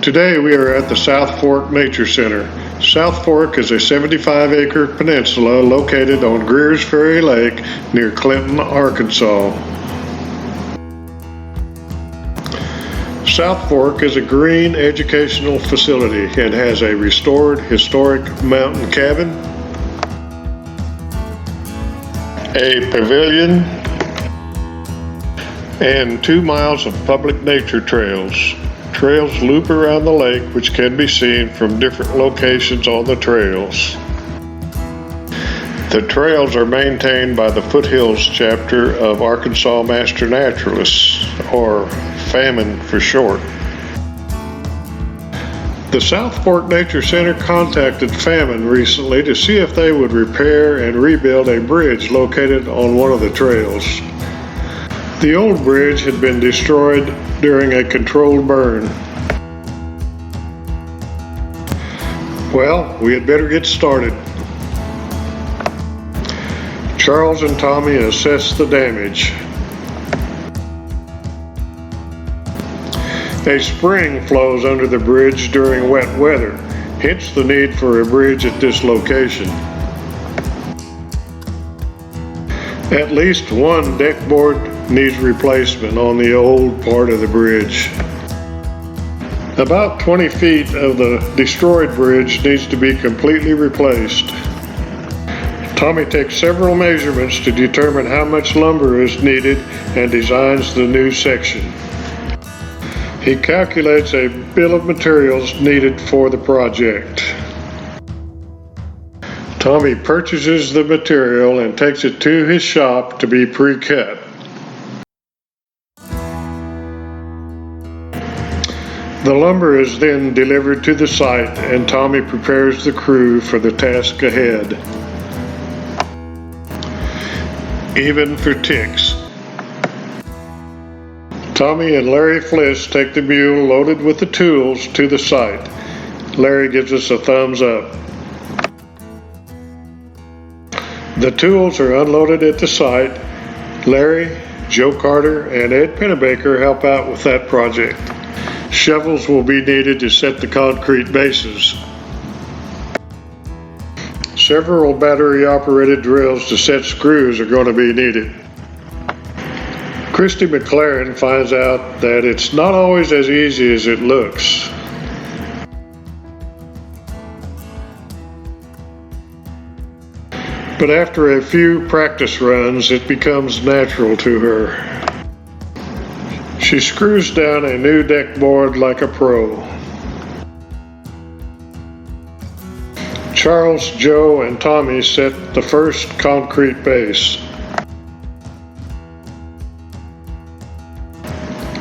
Today we are at the South Fork Nature Center. South Fork is a 75-acre peninsula located on Greers Ferry Lake near Clinton, Arkansas. South Fork is a green educational facility and has a restored historic mountain cabin, a pavilion, and 2 miles of public nature trails. Trails loop around the lake, which can be seen from different locations on the trails. The trails are maintained by the Foothills chapter of Arkansas Master Naturalists, or FAMN for short. The South Fork Nature Center contacted FAMN recently to see if they would repair and rebuild a bridge located on one of the trails. The old bridge had been destroyed during a controlled burn. Well, we had better get started. Charles and Tommy assessed the damage. A spring flows under the bridge during wet weather, hence the need for a bridge at this location. At least one deck board needs replacement on the old part of the bridge. About 20 feet of the destroyed bridge needs to be completely replaced. Tommy takes several measurements to determine how much lumber is needed and designs the new section. He calculates a bill of materials needed for the project. Tommy purchases the material and takes it to his shop to be pre-cut. The lumber is then delivered to the site and Tommy prepares the crew for the task ahead. Even for ticks. Tommy and Larry Fliss take the mule loaded with the tools to the site. Larry gives us a thumbs up. The tools are unloaded at the site. Larry, Joe Carter, and Ed Pennebaker help out with that project. Shovels will be needed to set the concrete bases. Several battery-operated drills to set screws are going to be needed. Christy McLaren finds out that it's not always as easy as it looks. But after a few practice runs, it becomes natural to her. She screws down a new deck board like a pro. Charles, Joe, and Tommy set the first concrete base.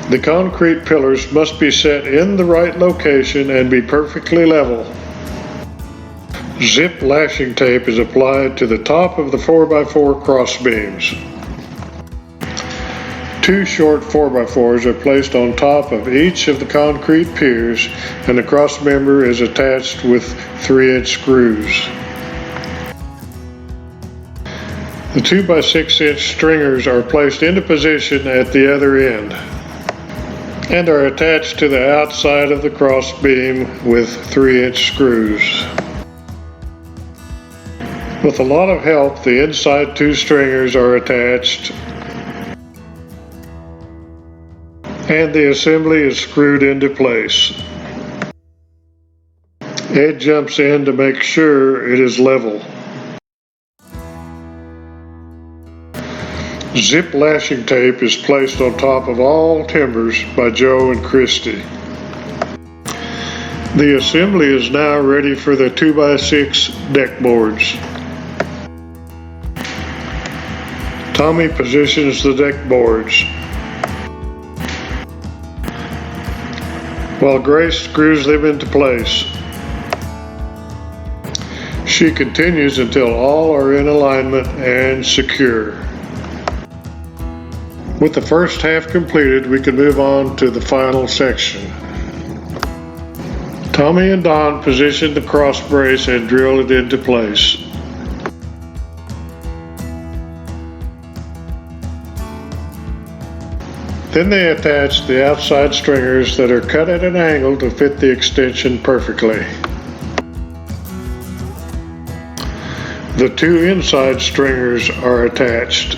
The concrete pillars must be set in the right location and be perfectly level. Zip lashing tape is applied to the top of the 4x4 cross beams. 2 short 4x4s are placed on top of each of the concrete piers and the cross member is attached with 3-inch screws. The 2x6-inch stringers are placed into position at the other end and are attached to the outside of the cross beam with 3-inch screws. With a lot of help, the inside 2 stringers are attached and the assembly is screwed into place. Ed jumps in to make sure it is level. Zip lashing tape is placed on top of all timbers by Joe and Christy. The assembly is now ready for the 2x6 deck boards. Tommy positions the deck boards, while Grace screws them into place. She continues until all are in alignment and secure. With the first half completed, we can move on to the final section. Tommy and Don position the cross brace and drill it into place. Then they attach the outside stringers that are cut at an angle to fit the extension perfectly. The two inside stringers are attached.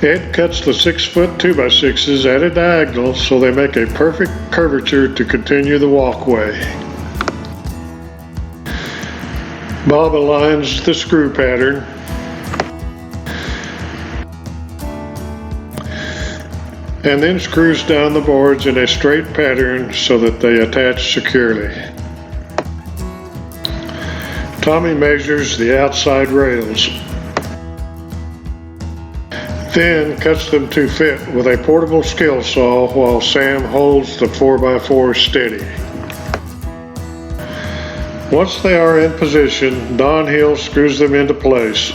Ed cuts the 6-foot 2x6s at a diagonal so they make a perfect curvature to continue the walkway. Bob aligns the screw pattern. And then screws down the boards in a straight pattern so that they attach securely. Tommy measures the outside rails, then cuts them to fit with a portable skill saw while Sam holds the 4x4 steady. Once they are in position, Don Hill screws them into place.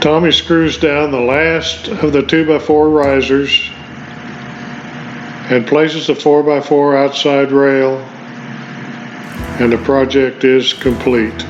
Tommy screws down the last of the 2x4 risers and places the 4x4 outside rail, and the project is complete.